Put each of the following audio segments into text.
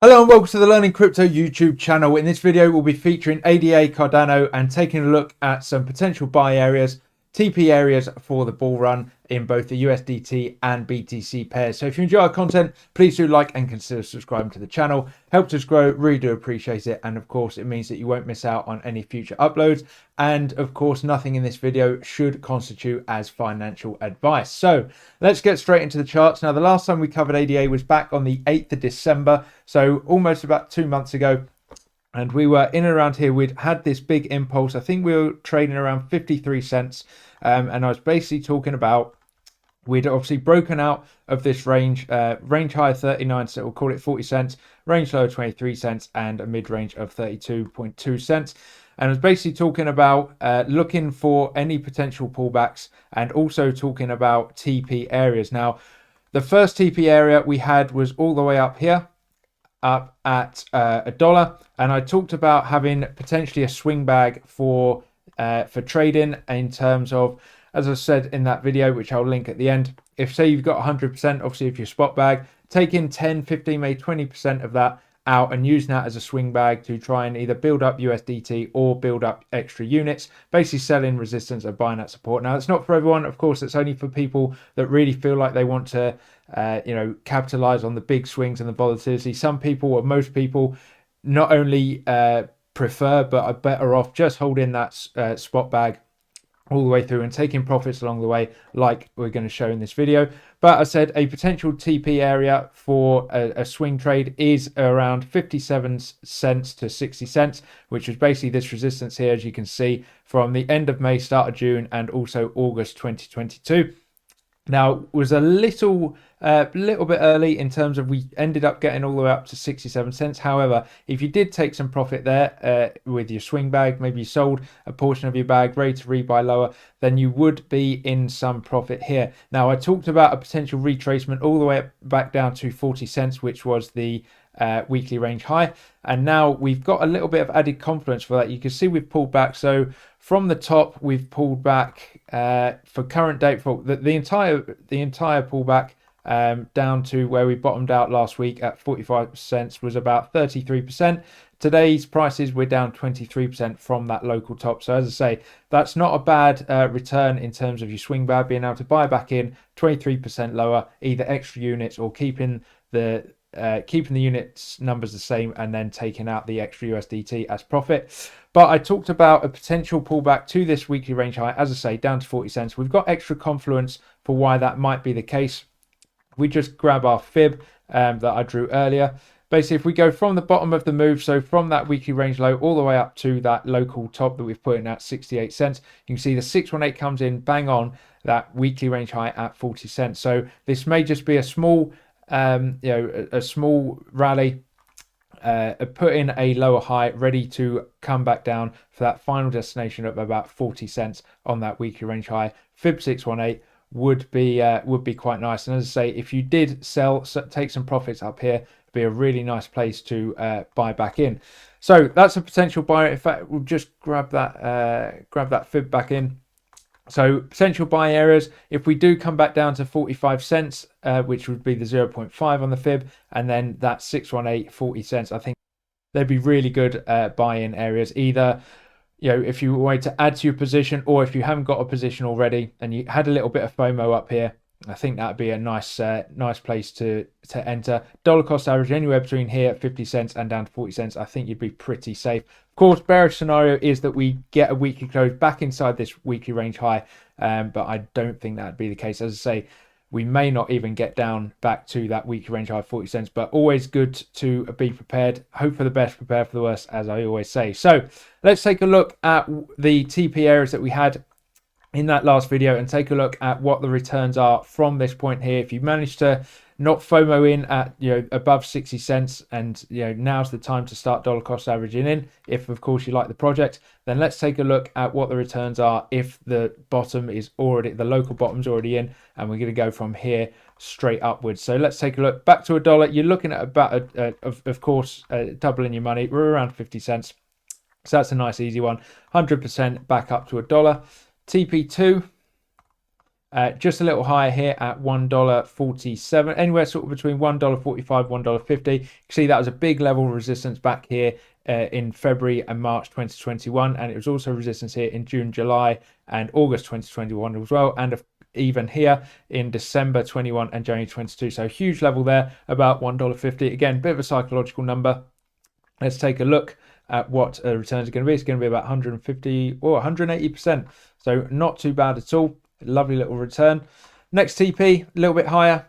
Hello and welcome to the Learning Crypto YouTube channel. In this video, we'll be featuring ADA, Cardano and taking a look at some potential buy areas, TP areas for the bull run in both the USDT and BTC pairs. So if you enjoy our content, please do like and consider subscribing to the channel. Helps us grow, really do appreciate it. And of course, it means that you won't miss out on any future uploads. And of course, nothing in this video should constitute as financial advice. So let's get straight into the charts. Now, the last time we covered ADA was back on the 8th of December. So almost about 2 months ago. And we were in and around here. We'd had this big impulse. I think we were trading around 53 cents. And I was basically talking about we'd obviously broken out of this range high of 39 cents, we'll call it 40 cents, range low of 23 cents, and a mid range of 32.2 cents. And I was basically talking about looking for any potential pullbacks and also talking about TP areas. Now, the first TP area we had was all the way up here, up at $1, and I talked about having potentially a swing bag for trading in terms of, as I said in that video, which I'll link at the end, if say you've got 100%, obviously if you're spot bag, taking 10, 15, maybe 20% of that out and using that as a swing bag to try and either build up USDT or build up extra units, basically selling resistance and buying at support. Now, it's not for everyone, of course. It's only for people that really feel like they want to capitalize on the big swings and the volatility. Some people, or most people, not only prefer but are better off just holding that spot bag all the way through and taking profits along the way, like we're going to show in this video. But I said a potential TP area for a swing trade is around 57 cents to 60 cents, which is basically this resistance here, as you can see, from the end of May, start of June, and also August 2022. Now, it was a little bit early in terms of we ended up getting all the way up to 67 cents. However, if you did take some profit there with your swing bag, maybe you sold a portion of your bag ready to rebuy lower, then you would be in some profit here. Now, I talked about a potential retracement all the way back down to 40 cents, which was the weekly range high. And now we've got a little bit of added confidence for that. You can see we've pulled back. So from the top, we've pulled back for current date for the entire pullback down to where we bottomed out last week at 45 cents was about 33%. Today's prices, we're down 23% from that local top. So as I say, that's not a bad return in terms of your swing bag, being able to buy back in 23% lower, either extra units or keeping the units numbers the same and then taking out the extra USDT as profit. But I talked about a potential pullback to this weekly range high, as I say, down to 40 cents. We've got extra confluence for why that might be the case. We just grab our fib that I drew earlier. Basically, if we go from the bottom of the move, so from that weekly range low all the way up to that local top that we've put in at 68 cents, you can see the 618 comes in bang on that weekly range high at 40 cents. So this may just be a small a small rally, put in a lower high, ready to come back down for that final destination of about 40 cents on that weekly range high. Fib 618 would be quite nice. And as I say, if you did take some profits up here, it'd be a really nice place to buy back in. So that's a potential buyer. In fact, we'll just grab that fib back in. So potential buy areas, if we do come back down to 45 cents, which would be the 0.5 on the fib, and then that 618, 40 cents, I think they'd be really good buy-in areas. Either, if you were to add to your position, or if you haven't got a position already and you had a little bit of FOMO up here, I think that'd be a nice place to enter. Dollar cost average anywhere between here at 50 cents and down to 40 cents. I think you'd be pretty safe. Of course, bearish scenario is that we get a weekly close back inside this weekly range high, but I don't think that'd be the case. As I say, we may not even get down back to that weekly range high of 40 cents, but always good to be prepared. Hope for the best, prepare for the worst, as I always say. So let's take a look at the TP areas that we had in that last video and take a look at what the returns are from this point here. If you manage to not FOMO in at above 60 cents, and now's the time to start dollar cost averaging in, if of course you like the project, then let's take a look at what the returns are if the bottom is already, the local bottom's already in, and we're going to go from here straight upwards. So let's take a look back to $1. You're looking at about of course doubling your money. We're around 50 cents, so that's a nice easy one. 100% back up to $1. TP2, Just a little higher here at $1.47, anywhere sort of between $1.45, $1.50. You can see that was a big level of resistance back here in February and March 2021, and it was also resistance here in June, July, and August 2021 as well, and even here in December 21 and January 22. So huge level there, about $1.50. Again, bit of a psychological number. Let's take a look at what returns are going to be. It's going to be about 150 or 180%. So not too bad at all. Lovely little return. Next TP, a little bit higher,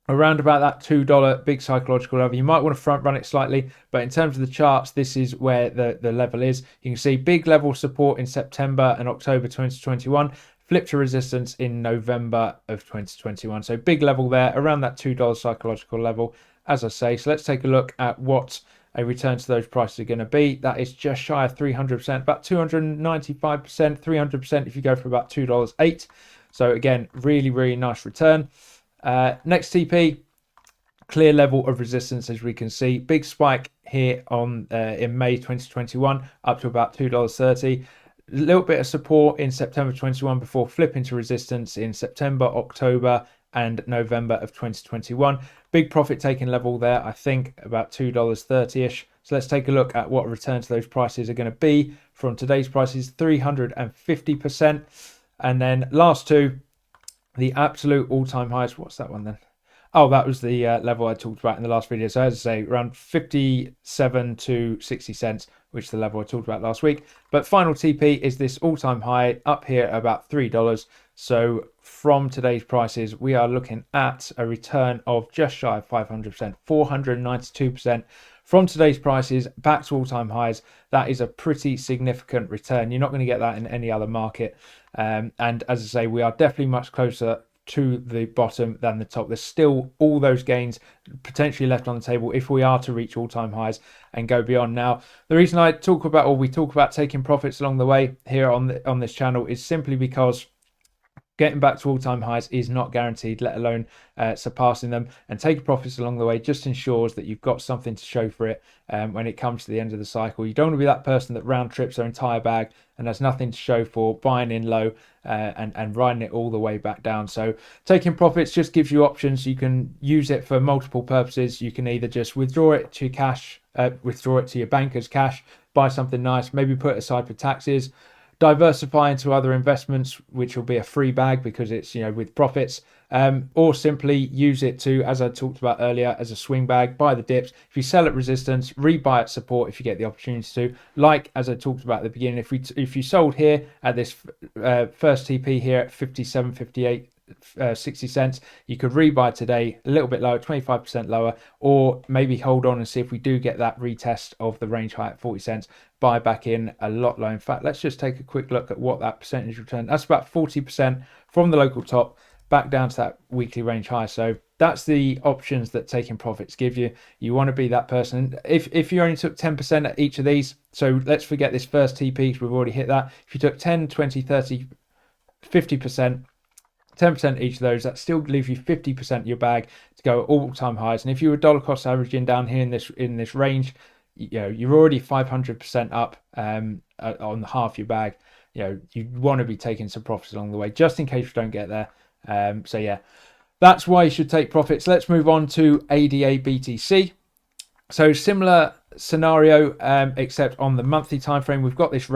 around about that $2 big psychological level. You might want to front run it slightly, but in terms of the charts, this is where the level is. You can see big level support in September and October 2021, flip to resistance in November of 2021. So big level there, around that $2 psychological level, as I say. So let's take a look at what a return to those prices are going to be. That is just shy of 300%, about 295%, 300% if you go for about $2.08. So again, really, really nice return. Next TP, clear level of resistance, as we can see. Big spike here on in May 2021, up to about $2.30. A little bit of support in September 21 before flipping to resistance in September, October, and November of 2021. Big profit taking level there, I think about $2.30-ish. So let's take a look at what return to those prices are going to be from today's prices, 350%. And then last two, the absolute all-time highs. What's that one then? Oh, that was the level I talked about in the last video. So as I say, around 57 to 60 cents, which is the level I talked about last week. But final TP is this all-time high up here at about $3. So from today's prices, we are looking at a return of just shy of 500%, 492%. From today's prices back to all-time highs. That is a pretty significant return. You're not going to get that in any other market. And as I say, we are definitely much closer to the bottom than the top. There's still all those gains potentially left on the table if we are to reach all-time highs and go beyond. Now, the reason I talk about, or we talk about taking profits along the way here on this channel, is simply because getting back to all-time highs is not guaranteed, let alone surpassing them. And taking profits along the way just ensures that you've got something to show for it when it comes to the end of the cycle. You don't want to be that person that round trips their entire bag and has nothing to show for buying in low and riding it all the way back down. So taking profits just gives you options. You can use it for multiple purposes. You can either just withdraw it to cash, withdraw it to your bank as cash, buy something nice, maybe put it aside for taxes, diversify into other investments, which will be a free bag because it's, with profits, or simply use it to, as I talked about earlier, as a swing bag, buy the dips. If you sell at resistance, rebuy at support if you get the opportunity to. Like as I talked about at the beginning, if you sold here at this first TP here at 57.58, 60 cents, you could rebuy today a little bit lower, 25% lower, or maybe hold on and see if we do get that retest of the range high at 40 cents, buy back in a lot lower. In fact, let's just take a quick look at what that percentage return. That's about 40% from the local top back down to that weekly range high. So that's the options that taking profits give you. You want to be that person. If you only took 10% at each of these, so let's forget this first TP because we've already hit that. If you took 10, 20, 30, 50%, 10% each of those, that still leaves you 50% of your bag to go at all-time highs. And if you were dollar cost averaging down here in this range, you're already 500% up on half your bag. You want to be taking some profits along the way just in case you don't get there. So yeah, that's why you should take profits. Let's move on to ADABTC. So similar scenario, except on the monthly time frame, we've got this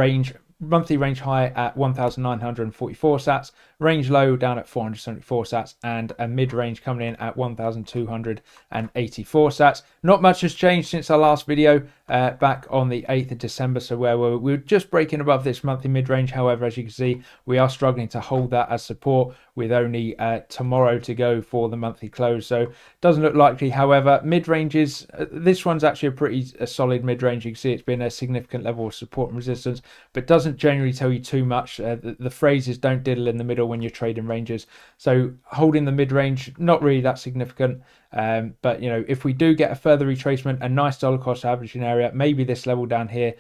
monthly range high at 1,944 sats, range low down at 474 sats, and a mid-range coming in at 1,284 sats. Not much has changed since our last video back on the 8th of December. So where we're just breaking above this monthly mid-range. However, as you can see, we are struggling to hold that as support with only tomorrow to go for the monthly close. So doesn't look likely. However, mid-ranges, this one's actually a solid mid-range. You can see it's been a significant level of support and resistance, but doesn't generally tell you too much. The phrase is don't diddle in the middle when you're trading ranges. So holding the mid-range, not really that significant. But if we do get a further retracement, a nice dollar cost averaging area, maybe this level down here,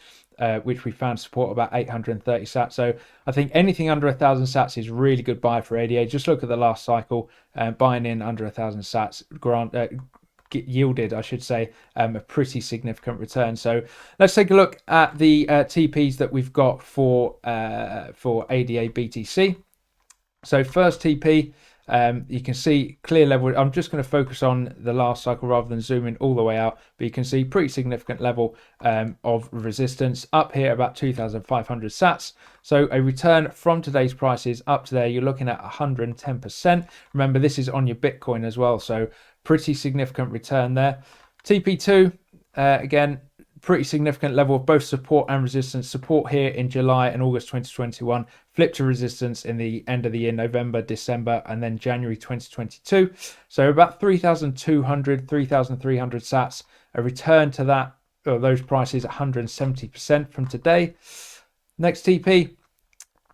which we found support about 830 sats. So I think anything under 1,000 sats is really good buy for ADA. Just look at the last cycle, buying in under 1,000 sats yielded, I should say, a pretty significant return. So let's take a look at the TPs that we've got for ADA BTC. So first TP, you can see clear level. I'm just going to focus on the last cycle rather than zooming all the way out, but you can see pretty significant level of resistance up here, about 2,500 sats. So a return from today's prices up to there, you're looking at 110%. Remember, this is on your Bitcoin as well, so pretty significant return there. TP2, again, pretty significant level of both support and resistance. Support here in July and August 2021, flipped to resistance in the end of the year, November, December, and then January 2022. So about 3,200, 3,300 sats. A return to that, or those prices, 170% from today. Next TP,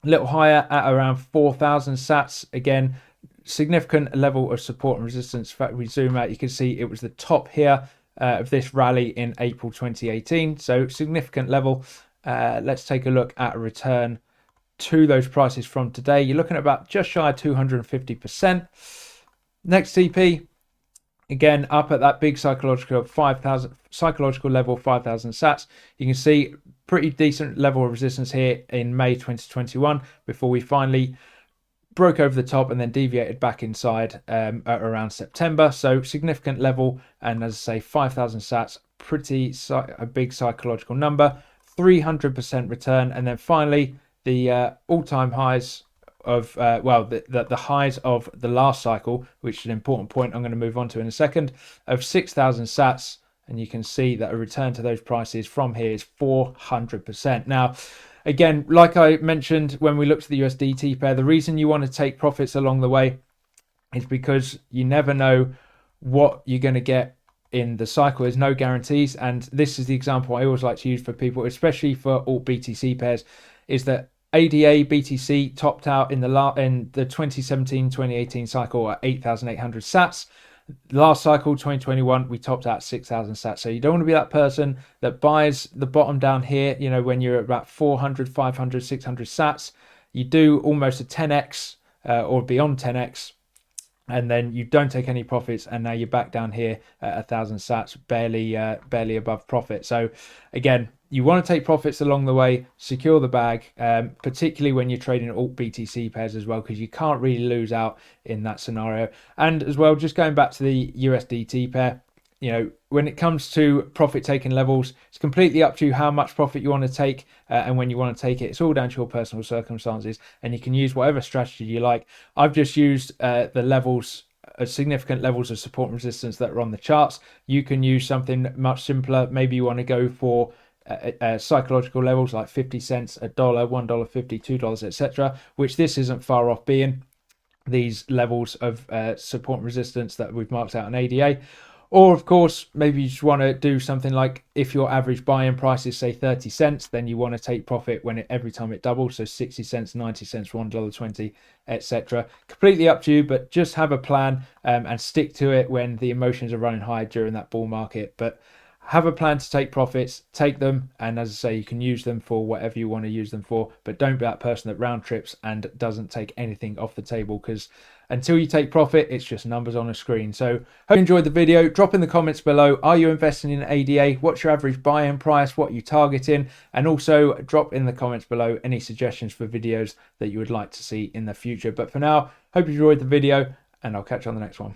a little higher at around 4,000 sats. Again, significant level of support and resistance. In fact, we zoom out, you can see it was the top here of this rally in April 2018. So significant level. Let's take a look at a return to those prices from today. You're looking at about just shy of 250%. Next TP, again up at that big psychological 5,000 psychological level, 5,000 sats. You can see pretty decent level of resistance here in May 2021 before we finally broke over the top and then deviated back inside at around September. So significant level, and as I say, 5,000 sats, a big psychological number, 300% return. And then finally the all-time highs of the highs of the last cycle, which is an important point I'm going to move on to in a second, of 6,000 sats. And you can see that a return to those prices from here is 400%. Now, again, like I mentioned when we looked at the USDT pair, the reason you want to take profits along the way is because you never know what you're going to get in the cycle. There's no guarantees. And this is the example I always like to use for people, especially for alt BTC pairs, is that ADABTC topped out in the 2017-2018 cycle at 8,800 sats. Last cycle, 2021, we topped out 6,000 sats. So you don't want to be that person that buys the bottom down here, you know, when you're at about 400, 500, 600 sats. You do almost a 10x or beyond 10x, and then you don't take any profits, and now you're back down here at 1,000 sats, barely above profit. So again, you want to take profits along the way, secure the bag, particularly when you're trading alt BTC pairs as well, because you can't really lose out in that scenario. And as well, just going back to the USDT pair, you know, when it comes to profit taking levels, it's completely up to you how much profit you want to take and when you want to take it. It's all down to your personal circumstances, and you can use whatever strategy you like. I've just used the levels, significant levels of support and resistance that are on the charts. You can use something much simpler. Maybe you want to go for psychological levels like 50 cents, $1, $1.50, $2, etc., which this isn't far off being, these levels of support and resistance that we've marked out on ADA. Or of course, maybe you just want to do something like, if your average buy-in price is say 30 cents, then you want to take profit when every time it doubles, so 60 cents, 90 cents, $1.20, etc. Completely up to you, but just have a plan and stick to it when the emotions are running high during that bull market. But have a plan to take profits, take them, and as I say, you can use them for whatever you want to use them for, but don't be that person that round trips and doesn't take anything off the table, because until you take profit, it's just numbers on a screen. So hope you enjoyed the video. Drop in the comments below, are you investing in ADA? What's your average buy-in price? What are you targeting? And also drop in the comments below any suggestions for videos that you would like to see in the future. But for now, hope you enjoyed the video, and I'll catch you on the next one.